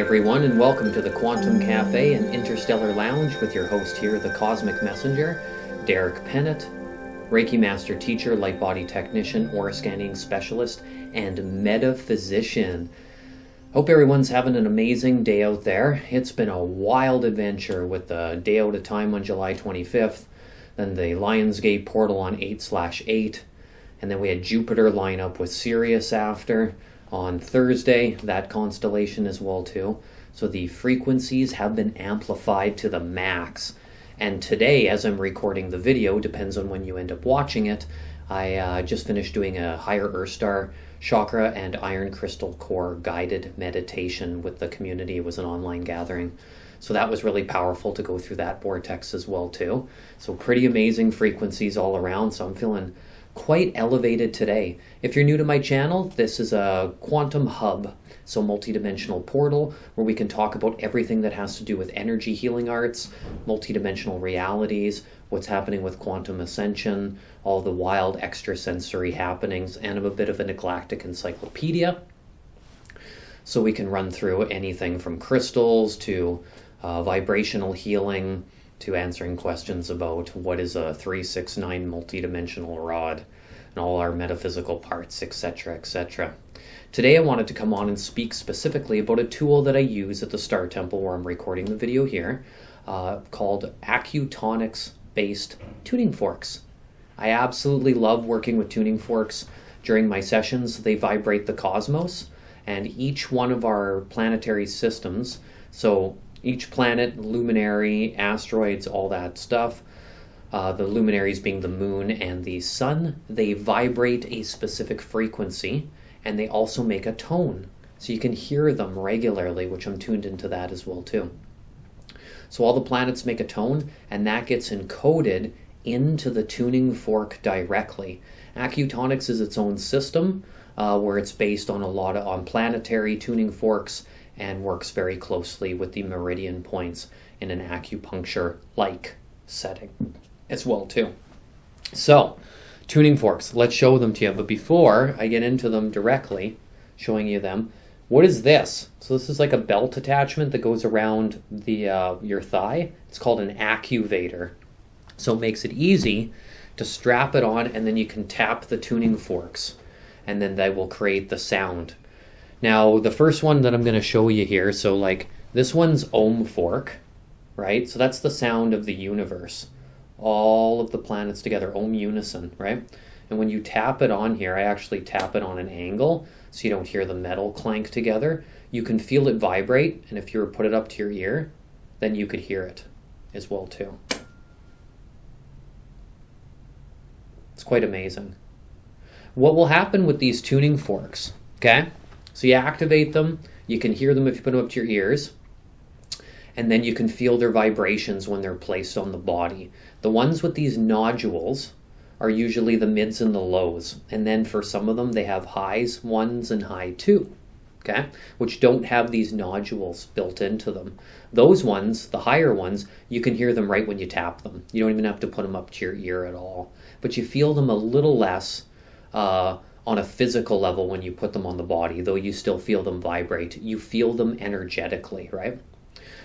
everyone, and welcome to the Quantum Cafe and Interstellar Lounge with your host here, the Cosmic Messenger, Derek Pennett, Reiki Master Teacher, Lightbody Technician, Aura Scanning Specialist, and Metaphysician. Hope everyone's having an amazing day out there. It's been a wild adventure with the Day Out of Time on July 25th, then the Lionsgate portal on 8/8, and then we had Jupiter line up with Sirius after on Thursday, that constellation as well too. So the frequencies have been amplified to the max. And today, as I'm recording the video, depends on when you end up watching it, I just finished doing a Higher Earth Star Chakra and Iron Crystal Core guided meditation with the community. It was an online gathering. So that was really powerful to go through that vortex as well too. So pretty amazing frequencies all around. So I'm feeling quite elevated today. If you're new to my channel, this is a quantum hub, so multidimensional portal where we can talk about everything that has to do with energy healing arts, multidimensional realities, what's happening with quantum ascension, all the wild extrasensory happenings, and I'm a bit of a galactic encyclopedia. So we can run through anything from crystals to vibrational healing, to answering questions about what is a 369 multidimensional rod and all our metaphysical parts, etc., etc. Today I wanted to come on and speak specifically about a tool that I use at the Star Temple where I'm recording the video here, called Acutonics based tuning forks. I absolutely love working with tuning forks during my sessions. They vibrate the cosmos and each one of our planetary systems, so each planet, luminary, asteroids, all that stuff, the luminaries being the moon and the sun, they vibrate a specific frequency and they also make a tone. So you can hear them regularly, which I'm tuned into that as well too. So all the planets make a tone and that gets encoded into the tuning fork directly. Acutonics is its own system where it's based on on planetary tuning forks and works very closely with the meridian points in an acupuncture-like setting as well too. So, tuning forks, let's show them to you. But before I get into them directly, showing you them, what is this? So this is like a belt attachment that goes around the your thigh. It's called an accuvator. So it makes it easy to strap it on and then you can tap the tuning forks and then they will create the sound. Now, the first one that I'm going to show you here, so like this one's ohm fork, right? So that's the sound of the universe. All of the planets together, ohm unison, right? And when you tap it on here, I actually tap it on an angle so you don't hear the metal clank together. You can feel it vibrate, and if you were to put it up to your ear, then you could hear it as well too. It's quite amazing. What will happen with these tuning forks, okay? So you activate them, you can hear them if you put them up to your ears, and then you can feel their vibrations when they're placed on the body. The ones with these nodules are usually the mids and the lows, and then for some of them they have highs 1s and high 2, okay, which don't have these nodules built into them. Those ones, the higher ones, you can hear them right when you tap them. You don't even have to put them up to your ear at all, but you feel them a little less on a physical level when you put them on the body, though you still feel them vibrate. You feel them energetically, right?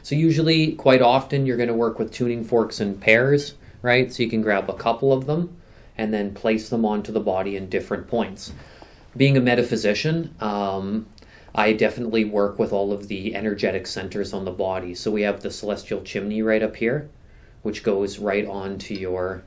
So usually, quite often, you're going to work with tuning forks in pairs, right? So you can grab a couple of them and then place them onto the body in different points. Being a metaphysician, I definitely work with all of the energetic centers on the body. So we have the celestial chimney right up here, which goes right onto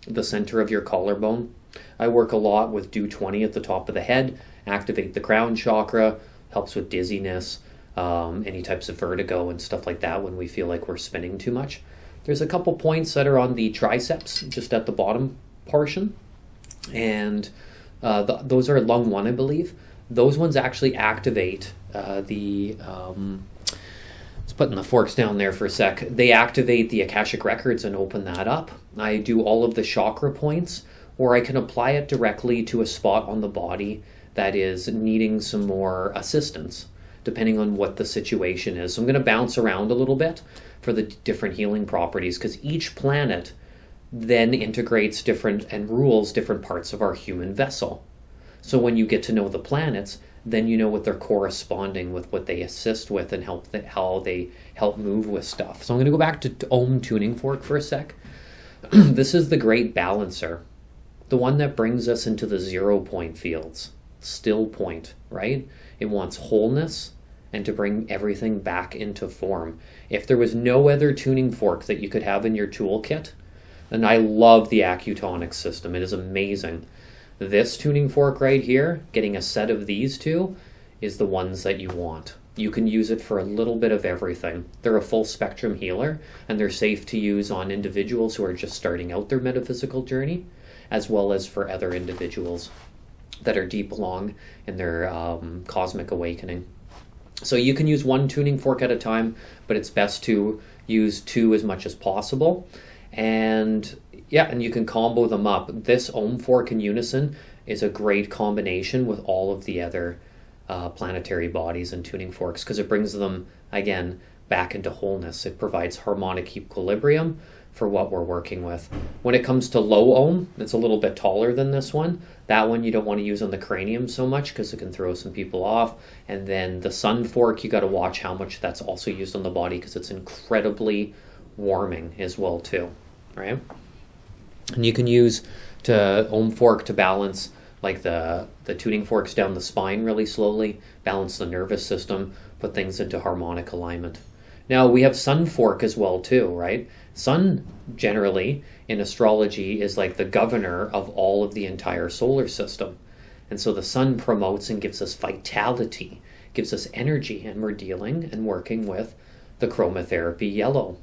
the center of your collarbone. I work a lot with Do 20 at the top of the head, activate the crown chakra, helps with dizziness, any types of vertigo and stuff like that when we feel like we're spinning too much. There's a couple points that are on the triceps, just at the bottom portion, and those are lung 1, I believe. Those ones actually activate let's put the forks down there for a sec. They activate the Akashic records and open that up. I do all of the chakra points, or I can apply it directly to a spot on the body that is needing some more assistance, depending on what the situation is. So I'm going to bounce around a little bit for the different healing properties, because each planet then integrates different and rules different parts of our human vessel. So when you get to know the planets, then you know what they're corresponding with, what they assist with, and how they help move with stuff. So I'm going to go back to Om tuning fork for a sec. This is the great balancer, the one that brings us into the 0 point fields, still point, right? It wants wholeness and to bring everything back into form. If there was no other tuning fork that you could have in your toolkit, and I love the Acutonics system, it is amazing. This tuning fork right here, getting a set of these two, is the ones that you want. You can use it for a little bit of everything. They're a full spectrum healer, and they're safe to use on individuals who are just starting out their metaphysical journey, as well as for other individuals that are deep along in their cosmic awakening. So you can use one tuning fork at a time, but it's best to use two as much as possible. And yeah, and you can combo them up. This Om fork in unison is a great combination with all of the other planetary bodies and tuning forks, because it brings them, again, back into wholeness. It provides harmonic equilibrium for what we're working with. When it comes to low Om, it's a little bit taller than this one. That one you don't want to use on the cranium so much because it can throw some people off. And then the Sun fork, you got to watch how much that's also used on the body, because it's incredibly warming as well too, right? And you can use to Om fork to balance like the tuning forks down the spine really slowly, balance the nervous system, put things into harmonic alignment. Now we have Sun fork as well too, right? Sun generally in astrology is like the governor of all of the entire solar system. And so the sun promotes and gives us vitality, gives us energy, and we're dealing and working with the chromotherapy yellow.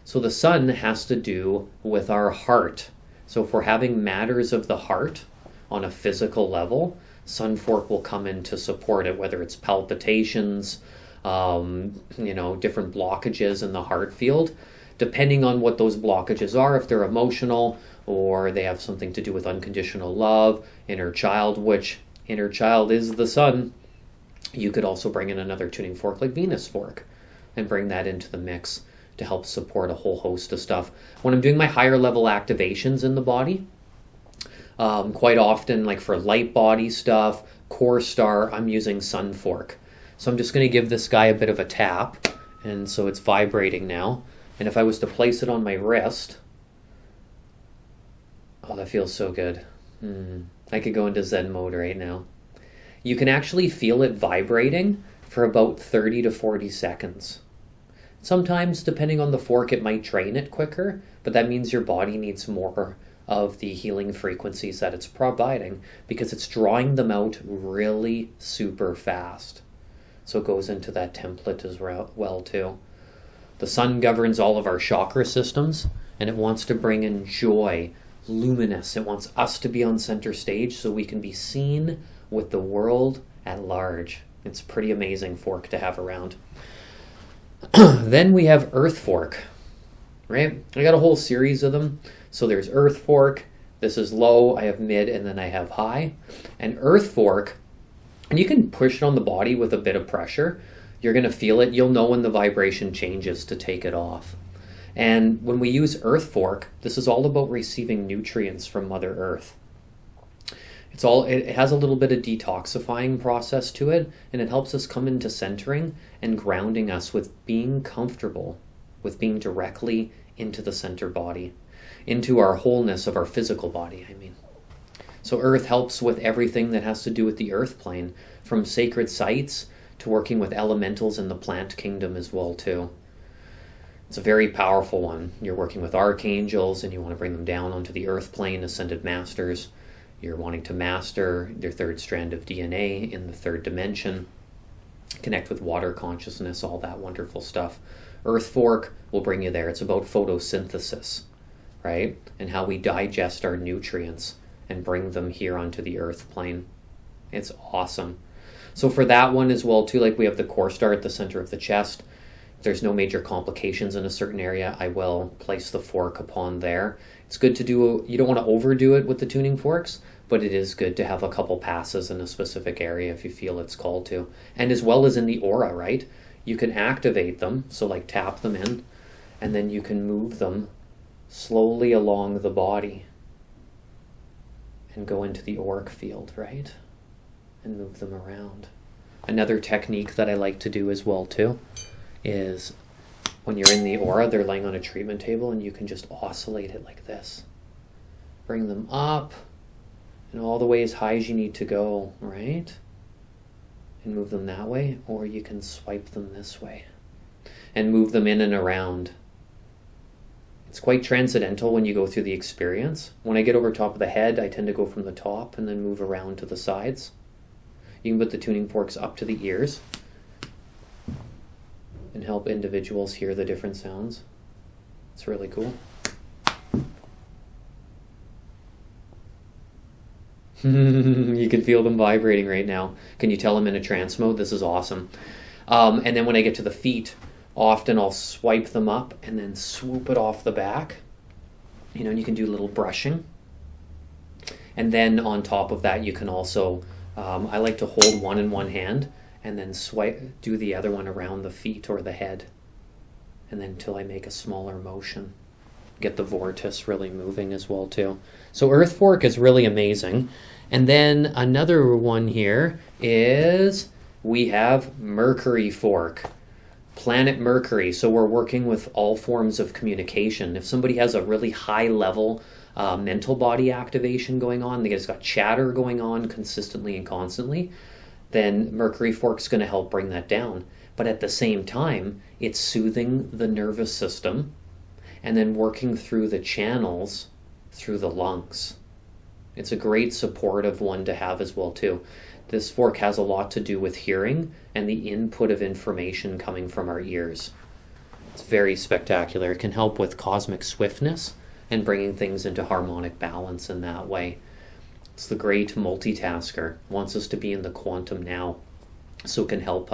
So the sun has to do with our heart. So if we're having matters of the heart on a physical level, Sun fork will come in to support it, whether it's palpitations, different blockages in the heart field, depending on what those blockages are. If they're emotional or they have something to do with unconditional love, inner child, which inner child is the sun, you could also bring in another tuning fork like Venus fork and bring that into the mix to help support a whole host of stuff. When I'm doing my higher level activations in the body, quite often, like for Lightbody stuff, Core Star, I'm using Sun fork. So I'm just going to give this guy a bit of a tap, and so it's vibrating now. And if I was to place it on my wrist, oh, that feels so good. I could go into Zen mode right now. You can actually feel it vibrating for about 30 to 40 seconds. Sometimes, depending on the fork, it might drain it quicker, but that means your body needs more of the healing frequencies that it's providing, because it's drawing them out really super fast. So it goes into that template as well too. The sun governs all of our chakra systems, and it wants to bring in joy, luminous. It wants us to be on center stage so we can be seen with the world at large. It's a pretty amazing fork to have around. Then we have Earth fork, right? I got a whole series of them. So there's Earth fork, this is low, I have mid, and then I have high. And Earth fork, and you can push it on the body with a bit of pressure. You're going to feel it. You'll know when the vibration changes to take it off. And when we use Earth fork, this is all about receiving nutrients from Mother Earth. It has a little bit of detoxifying process to it, and it helps us come into centering and grounding us with being comfortable, with being directly into the center body, into our wholeness of our physical body, I mean. So Earth helps with everything that has to do with the earth plane, from sacred sites to working with elementals in the plant kingdom as well too. It's a very powerful one. You're working with archangels and you want to bring them down onto the earth plane, ascended masters. You're wanting to master their third strand of DNA in the third dimension, connect with water consciousness, all that wonderful stuff. Earth fork will bring you there. It's about photosynthesis, right? And how we digest our nutrients and bring them here onto the earth plane. It's awesome. So for that one as well too, like we have the core star at the center of the chest. If there's no major complications in a certain area, I will place the fork upon there. It's good to do, you don't want to overdo it with the tuning forks, but it is good to have a couple passes in a specific area if you feel it's called to. And as well as in the aura, right? You can activate them, so like tap them in, and then you can move them slowly along the body and go into the auric field, right? And move them around. Another technique that I like to do as well too is when you're in the aura, they're laying on a treatment table and you can just oscillate it like this. Bring them up and all the way as high as you need to go, right? And move them that way, or you can swipe them this way and move them in and around. It's quite transcendental when you go through the experience. When I get over top of the head, I tend to go from the top and then move around to the sides. You can put the tuning forks up to the ears and help individuals hear the different sounds. It's really cool. You can feel them vibrating right now. Can you tell I'm in a trance mode? This is awesome. And then when I get to the feet, often I'll swipe them up and then swoop it off the back. And you can do a little brushing. And then on top of that, you can also, I like to hold one in one hand and then do the other one around the feet or the head. And then until I make a smaller motion. Get the vortex really moving as well too. So Earth Fork is really amazing. And then another one here is we have Mercury Fork. Planet Mercury. So we're working with all forms of communication. If somebody has a really high level mental body activation going on, they just got chatter going on consistently and constantly, then Mercury Fork's going to help bring that down. But at the same time, it's soothing the nervous system and then working through the channels through the lungs. It's a great supportive one to have as well too. This fork has a lot to do with hearing and the input of information coming from our ears. It's very spectacular. It can help with cosmic swiftness and bringing things into harmonic balance in that way. It's the great multitasker. Wants us to be in the quantum now. So it can help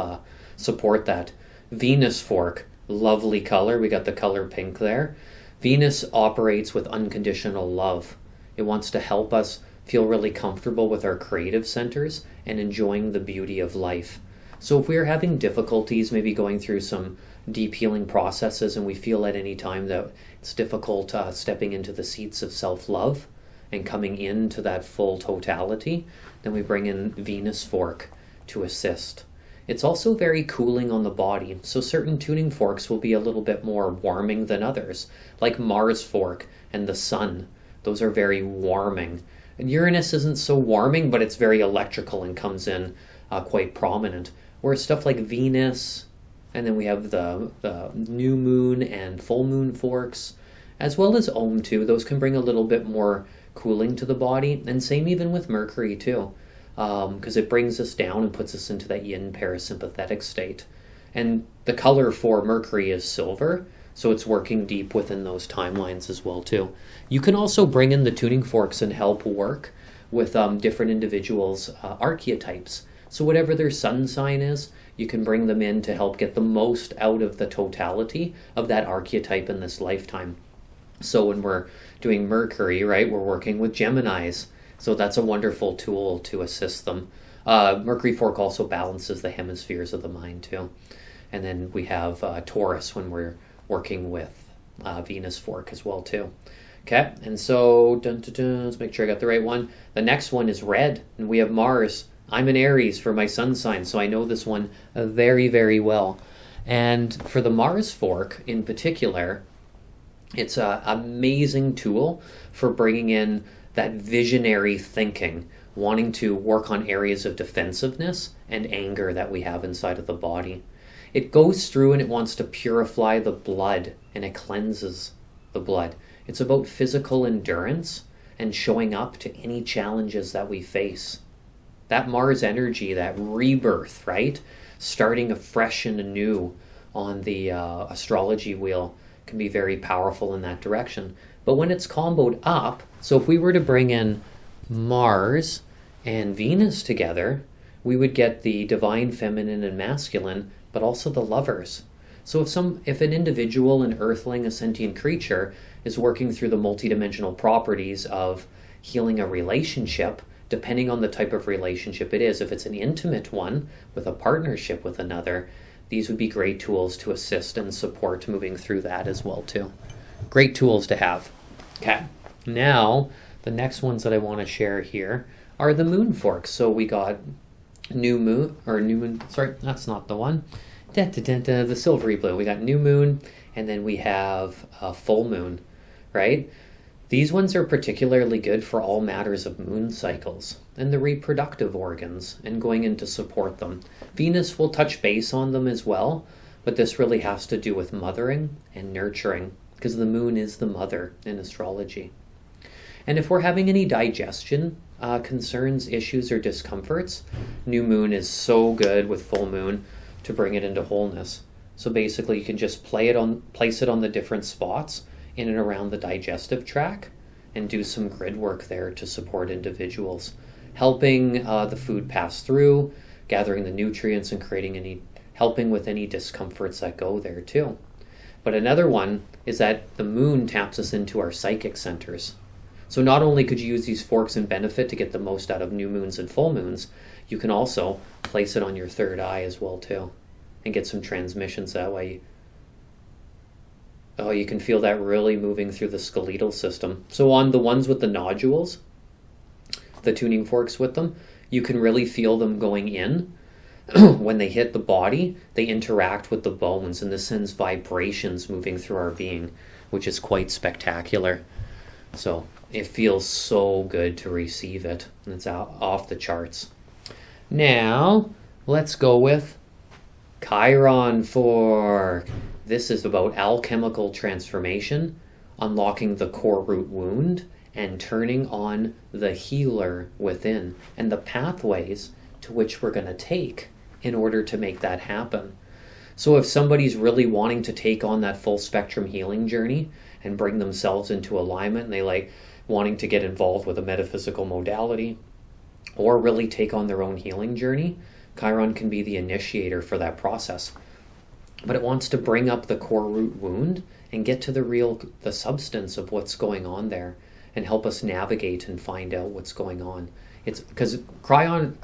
support that. Venus fork. Lovely color. We got the color pink there. Venus operates with unconditional love. It wants to help us feel really comfortable with our creative centers and enjoying the beauty of life. So if we're having difficulties, maybe going through some deep healing processes, and we feel at any time that it's difficult stepping into the seats of self-love and coming into that full totality, then we bring in Venus fork to assist. It's also very cooling on the body, so certain tuning forks will be a little bit more warming than others, like Mars fork and the Sun. Those are very warming. And Uranus isn't so warming, but it's very electrical and comes in quite prominent. Whereas stuff like Venus, and then we have the new moon and full moon forks, as well as Om too. Those can bring a little bit more cooling to the body, and same even with Mercury too. Because it brings us down and puts us into that yin parasympathetic state. And the color for Mercury is silver, so it's working deep within those timelines as well too. You can also bring in the tuning forks and help work with different individuals' archetypes. So whatever their sun sign is, you can bring them in to help get the most out of the totality of that archetype in this lifetime. So when we're doing Mercury, right, we're working with Geminis. So that's a wonderful tool to assist them. Mercury fork also balances the hemispheres of the mind too. And then we have Taurus when we're working with Venus fork as well too. Okay, and so let's make sure I got the right one. The next one is red, and we have Mars. I'm in Aries for my sun sign, so I know this one very, very well. And for the Mars fork in particular, it's an amazing tool for bringing in that visionary thinking, wanting to work on areas of defensiveness and anger that we have inside of the body. It goes through and it wants to purify the blood, and it cleanses the blood. It's about physical endurance and showing up to any challenges that we face. That Mars energy, that rebirth, right? Starting afresh and anew on the astrology wheel can be very powerful in that direction. But when it's comboed up, so if we were to bring in Mars and Venus together, we would get the divine feminine and masculine, but also the lovers. So if an individual, an earthling, a sentient creature, is working through the multidimensional properties of healing a relationship, depending on the type of relationship it is, if it's an intimate one with a partnership with another, these would be great tools to assist and support moving through that as well too. Great tools to have. Okay, now the next ones that I want to share here are the moon forks. So we got new moon, sorry, that's not the one. The silvery blue. We got new moon, and then we have a full moon, right? These ones are particularly good for all matters of moon cycles and the reproductive organs and going in to support them. Venus will touch base on them as well, but this really has to do with mothering and nurturing because the moon is the mother in astrology. And if we're having any digestion concerns, issues, or discomforts, new moon is so good with full moon to bring it into wholeness. So basically you can just place it on the different spots in and around the digestive tract and do some grid work there to support individuals, helping the food pass through, gathering the nutrients and helping with any discomforts that go there too. But another one is that the moon taps us into our psychic centers. So not only could you use these forks in benefit to get the most out of new moons and full moons, you can also place it on your third eye as well too and get some transmissions that way. Oh, you can feel that really moving through the skeletal system. So on the ones with the nodules, the tuning forks with them, you can really feel them going in. When they hit the body, they interact with the bones, and this sends vibrations moving through our being, which is quite spectacular. So it feels so good to receive it, and it's off the charts. Now, let's go with Chiron fork. This is about alchemical transformation, unlocking the core root wound, and turning on the healer within, and the pathways to which we're going to take in order to make that happen. So if somebody's really wanting to take on that full spectrum healing journey and bring themselves into alignment, and they like wanting to get involved with a metaphysical modality or really take on their own healing journey, Chiron can be the initiator for that process. But it wants to bring up the core root wound and get to the substance of what's going on there and help us navigate and find out what's going on. It's because Chiron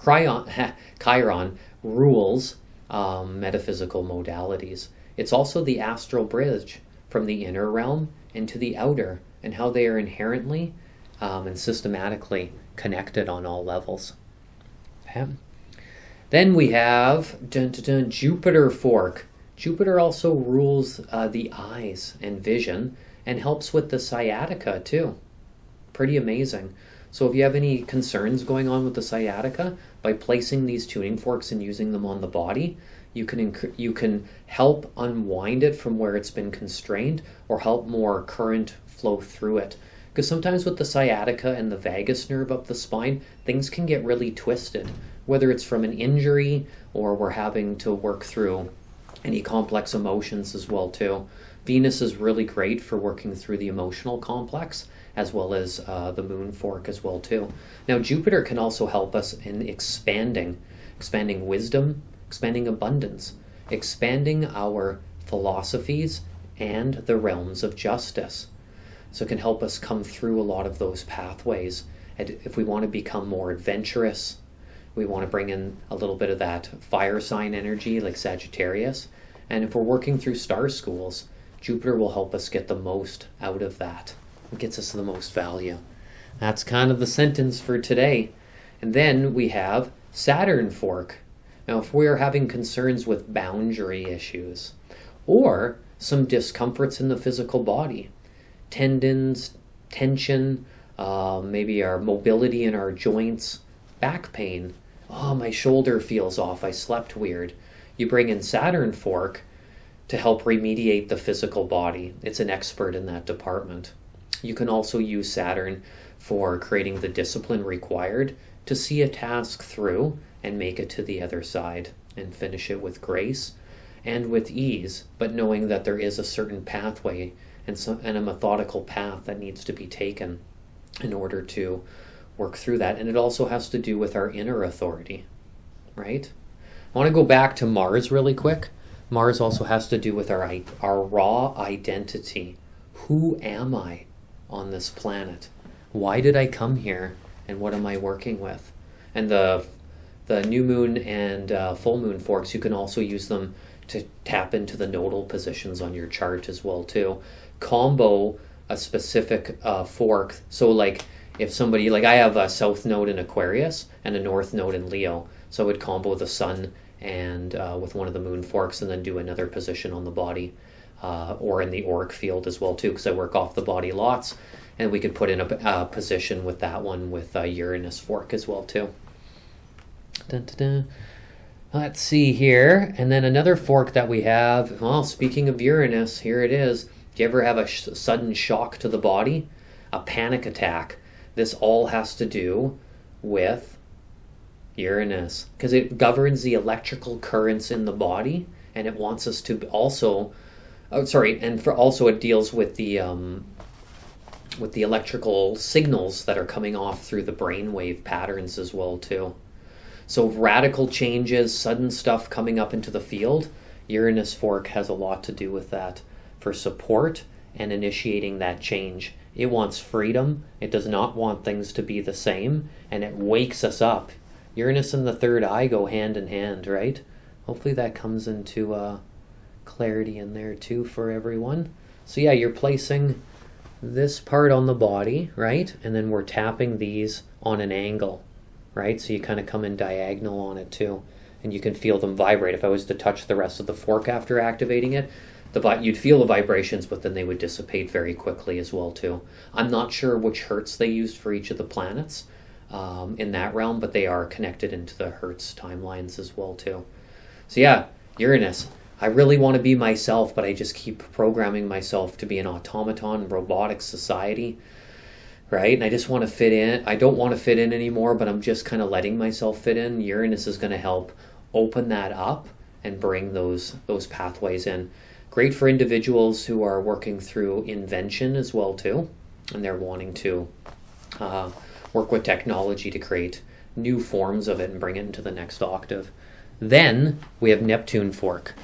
rules metaphysical modalities. It's also the astral bridge from the inner realm into the outer, and how they are inherently and systematically connected on all levels. Okay. Then we have Jupiter fork. Jupiter also rules the eyes and vision and helps with the sciatica too. Pretty amazing. So if you have any concerns going on with the sciatica, by placing these tuning forks and using them on the body, you can help unwind it from where it's been constrained or help more current flow through it. Because sometimes with the sciatica and the vagus nerve up the spine, things can get really twisted, whether it's from an injury or we're having to work through any complex emotions as well too. Venus is really great for working through the emotional complex, as well as the moon fork as well too. Now Jupiter can also help us in expanding wisdom, expanding abundance, expanding our philosophies and the realms of justice. So it can help us come through a lot of those pathways. And if we want to become more adventurous, we want to bring in a little bit of that fire sign energy like Sagittarius. And if we're working through star schools, Jupiter will help us get the most out of that. It gets us the most value. That's kind of the sentence for today. And then we have Saturn fork. Now, if we are having concerns with boundary issues or some discomforts in the physical body, tendons, tension, maybe our mobility in our joints, back pain, oh, my shoulder feels off, I slept weird. You bring in Saturn fork to help remediate the physical body. It's an expert in that department. You can also use Saturn for creating the discipline required to see a task through and make it to the other side and finish it with grace and with ease, but knowing that there is a certain pathway and a methodical path that needs to be taken in order to work through that. And it also has to do with our inner authority, right? I want to go back to Mars really quick. Mars also has to do with our raw identity. Who am I on this planet? Why did I come here? And what am I working with? And the new moon and full moon forks, you can also use them to tap into the nodal positions on your chart as well too. Combo a specific fork. So like if somebody, like I have a south node in Aquarius and a north node in Leo. So I would combo the sun and with one of the moon forks, and then do another position on the body, or in the auric field as well too, because I work off the body lots. And we could put in a position with that one with a Uranus fork as well too. Dun, dun, dun. Let's see here. And then another fork that we have, well, speaking of Uranus, here it is. Do you ever have a sudden shock to the body? A panic attack? This all has to do with Uranus, because it governs the electrical currents in the body, and it wants us to also, also it deals with the electrical signals that are coming off through the brainwave patterns as well too. So radical changes, sudden stuff coming up into the field, Uranus fork has a lot to do with that, for support and initiating that change. It wants freedom. It does not want things to be the same, and it wakes us up. Uranus and the third eye go hand in hand, right? Hopefully that comes into clarity in there too for everyone. So yeah, you're placing this part on the body, right? And then we're tapping these on an angle, right? So you kind of come in diagonal on it too, and you can feel them vibrate. If I was to touch the rest of the fork after activating it, you'd feel the vibrations, but then they would dissipate very quickly as well too. I'm not sure which hertz they used for each of the planets in that realm, but they are connected into the hertz timelines as well too. So yeah, Uranus. I really want to be myself, but I just keep programming myself to be an automaton robotic society, right? And I just want to fit in. I don't want to fit in anymore, but I'm just kind of letting myself fit in. Uranus is going to help open that up and bring those pathways in. Great for individuals who are working through invention as well too, and they're wanting to work with technology to create new forms of it and bring it into the next octave. Then we have Neptune fork.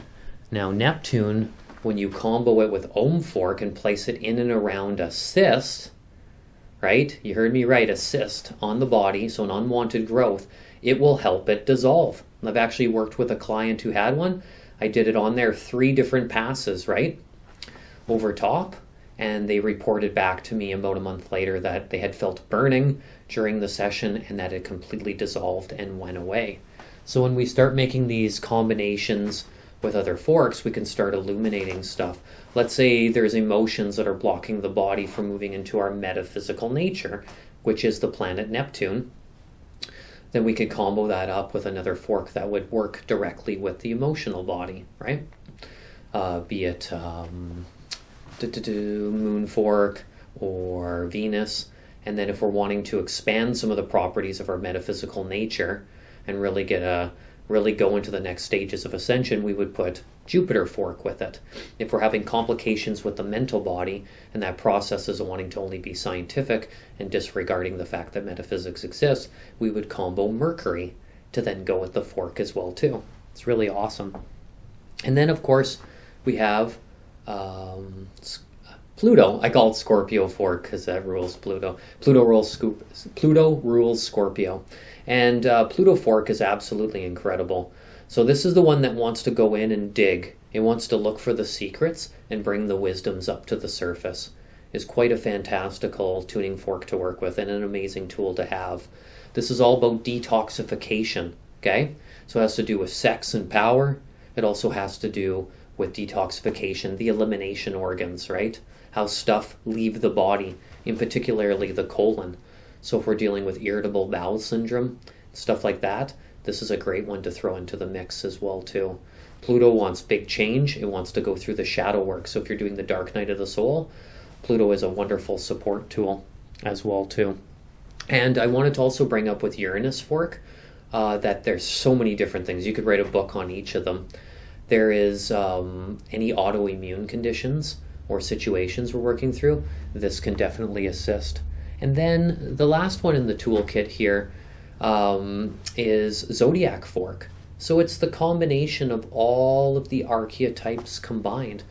Now Neptune, when you combo it with Om fork and place it in and around a cyst, right? You heard me right, a cyst on the body, so an unwanted growth, it will help it dissolve. I've actually worked with a client who had one. I did it on there 3 different passes, right? Over top, and they reported back to me about a month later that they had felt burning during the session and that it completely dissolved and went away. So when we start making these combinations with other forks, we can start illuminating stuff. Let's say there's emotions that are blocking the body from moving into our metaphysical nature, which is the planet Neptune. Then we could combo that up with another fork that would work directly with the emotional body, right? Be it moon fork or Venus. And then if we're wanting to expand some of the properties of our metaphysical nature and really go into the next stages of ascension, we would put Jupiter fork with it. If we're having complications with the mental body and that process is wanting to only be scientific and disregarding the fact that metaphysics exists, we would combo Mercury to then go with the fork as well too. It's really awesome. And then of course we have Pluto. I call it Scorpio fork because that rules Pluto. Pluto rules Scorpio. And Pluto fork is absolutely incredible. So this is the one that wants to go in and dig. It wants to look for the secrets and bring the wisdoms up to the surface. It's quite a fantastical tuning fork to work with and an amazing tool to have. This is all about detoxification, okay? So it has to do with sex and power. It also has to do with detoxification, the elimination organs, right? How stuff leave the body, in particularly the colon. So if we're dealing with irritable bowel syndrome, stuff like that, this is a great one to throw into the mix as well too. Pluto wants big change. It wants to go through the shadow work. So if you're doing the dark night of the soul, Pluto is a wonderful support tool as well too. And I wanted to also bring up with Uranus fork that there's so many different things. You could write a book on each of them. There is any autoimmune conditions or situations we're working through, this can definitely assist. And then the last one in the toolkit here is Zodiac fork. So it's the combination of all of the archetypes combined.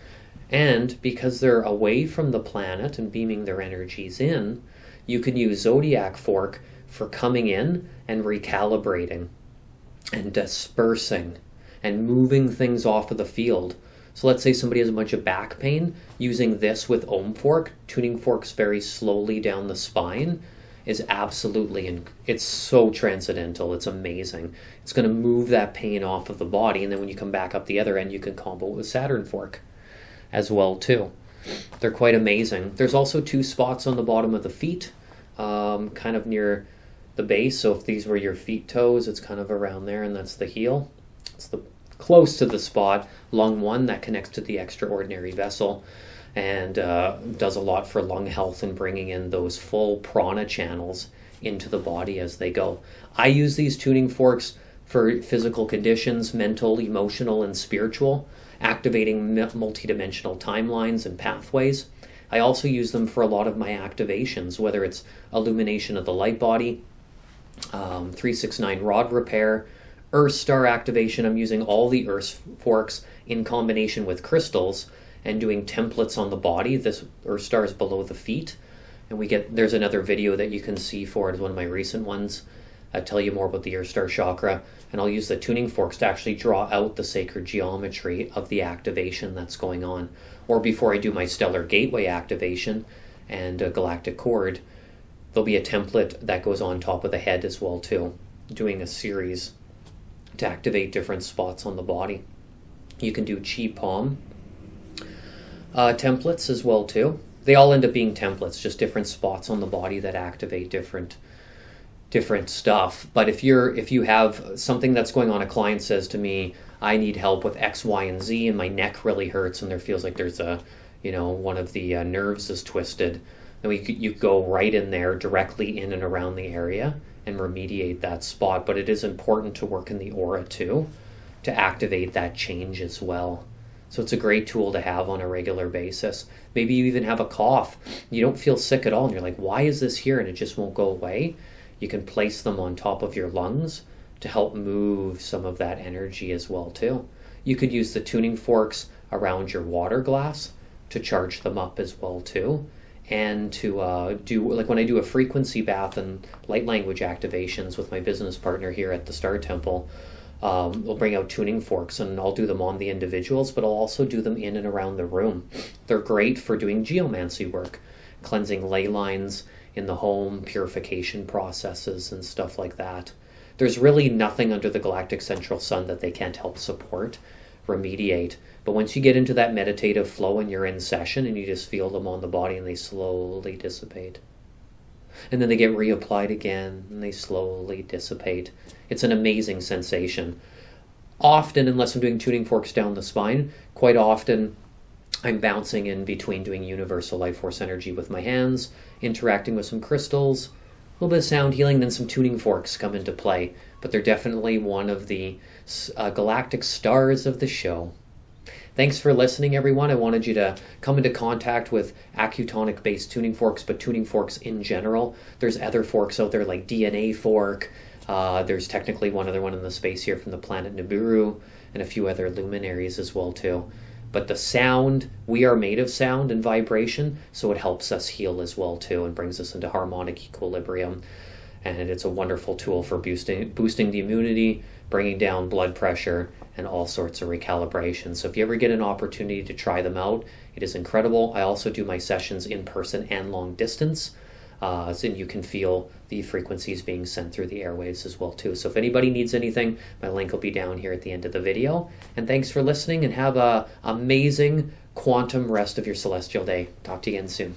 And because they're away from the planet and beaming their energies in, you can use Zodiac fork for coming in and recalibrating and dispersing and moving things off of the field. So let's say somebody has a bunch of back pain, using this with Om fork, tuning forks very slowly down the spine, is absolutely, it's so transcendental. It's amazing. It's going to move that pain off of the body, and then when you come back up the other end, you can combo it with Saturn fork as well too. They're quite amazing. There's also 2 spots on the bottom of the feet, kind of near the base. So if these were your feet toes, it's kind of around there, and that's the heel. It's the close to the spot, lung 1, that connects to the extraordinary vessel, and does a lot for lung health and bringing in those full prana channels into the body as they go. I use these tuning forks for physical conditions, mental, emotional, and spiritual, activating multidimensional timelines and pathways. I also use them for a lot of my activations, whether it's illumination of the light body, 369 rod repair, Earth Star activation. I'm using all the Earth forks in combination with crystals and doing templates on the body. This Earth Star is below the feet, and there's another video that you can see for it, one of my recent ones. I tell you more about the Earth Star chakra, and I'll use the tuning forks to actually draw out the sacred geometry of the activation that's going on. Or before I do my stellar gateway activation and a galactic cord, there'll be a template that goes on top of the head as well too, doing a series to activate different spots on the body. You can do chi palm templates as well too. They all end up being templates, just different spots on the body that activate different stuff. But if you have something that's going on, a client says to me, I need help with X, Y, and Z, and my neck really hurts, and there feels like there's one of the nerves is twisted, then you go right in there, directly in and around the area, and remediate that spot. But it is important to work in the aura too, to activate that change as well. So it's a great tool to have on a regular basis. Maybe you even have a cough. You don't feel sick at all, and you're like, why is this here? And it just won't go away. You can place them on top of your lungs to help move some of that energy as well too. You could use the tuning forks around your water glass to charge them up as well too. And to do, like when I do a frequency bath and light language activations with my business partner here at the Star Temple, we'll bring out tuning forks, and I'll do them on the individuals, but I'll also do them in and around the room. They're great for doing geomancy work, cleansing ley lines in the home, purification processes and stuff like that. There's really nothing under the galactic central sun that they can't help support, remediate. But once you get into that meditative flow and you're in session and you just feel them on the body and they slowly dissipate. And then they get reapplied again and they slowly dissipate. It's an amazing sensation. Often, unless I'm doing tuning forks down the spine, quite often I'm bouncing in between doing universal life force energy with my hands, interacting with some crystals, a little bit of sound healing, then some tuning forks come into play. But they're definitely one of the galactic stars of the show. Thanks for listening, everyone. I wanted you to come into contact with Acutonic-based tuning forks, but tuning forks in general. There's other forks out there like DNA fork. There's technically one other one in the space here from the planet Nibiru, and a few other luminaries as well too. But the sound, we are made of sound and vibration, so it helps us heal as well too and brings us into harmonic equilibrium. And it's a wonderful tool for boosting the immunity, bringing down blood pressure, and all sorts of recalibration. So if you ever get an opportunity to try them out, it is incredible. I also do my sessions in person and long distance, so you can feel the frequencies being sent through the airwaves as well too. So if anybody needs anything, my link will be down here at the end of the video. And thanks for listening, and have an amazing quantum rest of your celestial day. Talk to you again soon.